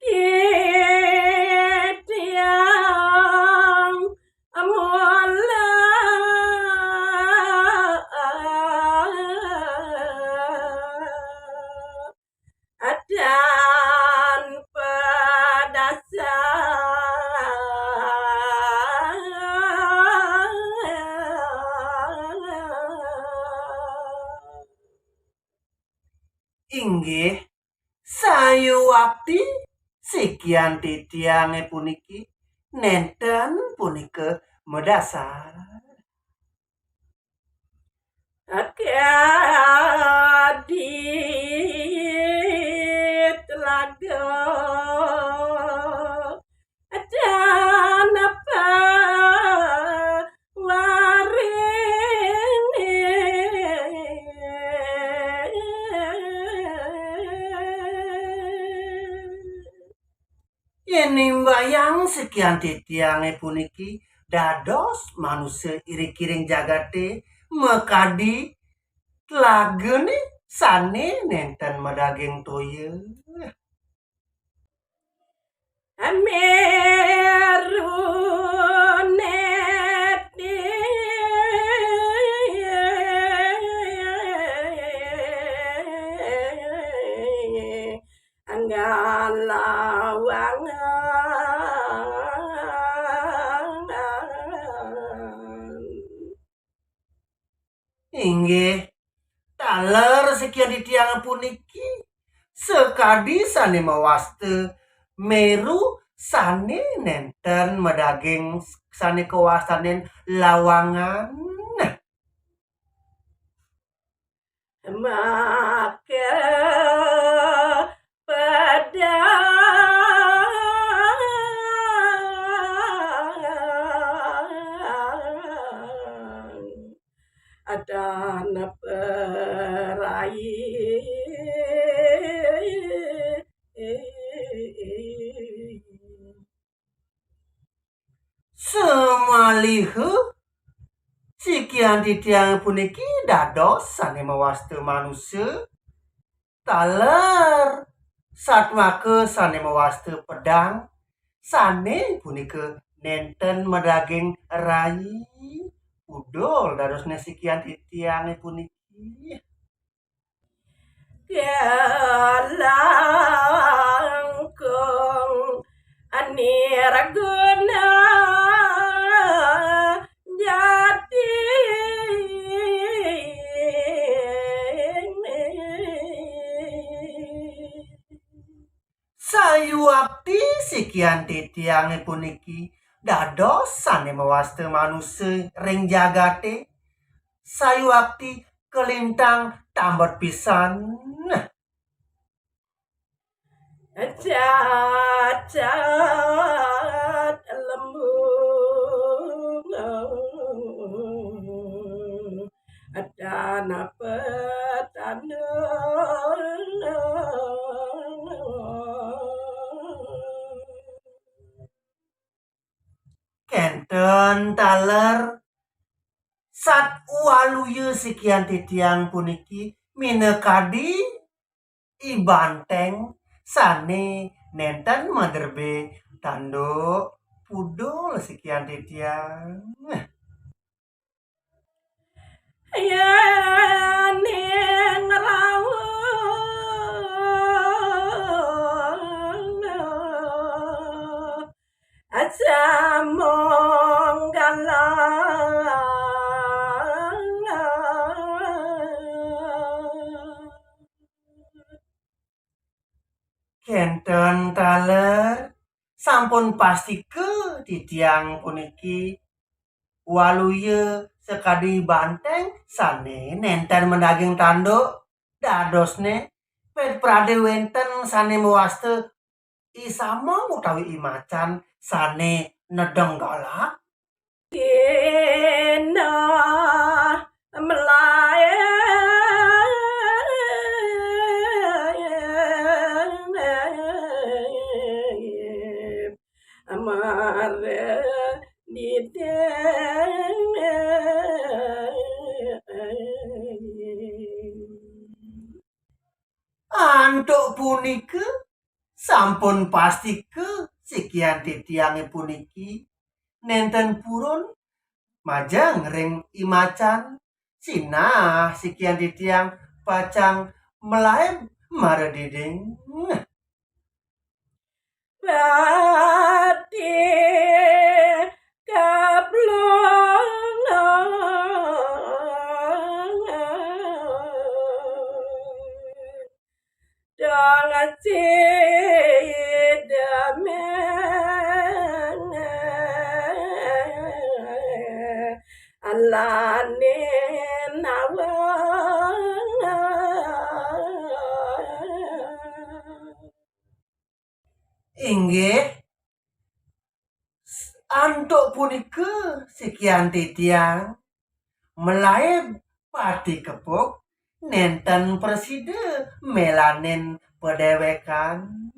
Tiang mola dan Inggih, sayuwakti sekian titiange puniki nenten punika medasar. di telaga dan apa Yen mbayang sekian titiange puniki dados manusia iri-kiring jagate mekadi lagene sane nenten medaging toya. Ameruneti angalawangan Inggih, taler sekian titiang puniki sekadi sane mawaste meru sane nenten medaging sane kawasanen lawangan. maka pada ada perai Semalihu sekian titiang puniki dados sane mawaste manusia taler satmake sane mawaste pedang sane punika nenten medaging rai udol dadosne sekian titiang puniki. langkung aniraguna jadi Sayuwakti sekian titiange puniki dados sane mawaste manusia ring jagate sayuwakti kelintang tambet pisan. cacat lembung ada napa Kenten taler sat waluye sekian titiang puniki minekadi ibanteng sane nenten maderbe tanduk pudol sekian titiang. ya ning rawuh aja Kenten taler sampun pasti ke titiang puniki waluye sekadi banteng sane nenten mendaging tanduk dadosne ped prade wenten sane mewaste isamong utawi imacan sane nedeng galak. kena melayan amare Antuk punika sampun pasti ke sekian titiange puniki nenten purun majang ring imacan sinah sekian titiang pacang melaem marediding. Berarti kablong jangan tidak alane nawang Inggih antuk punika sekian titiang melaem pati kepuk nenten preside melanen pedewekan.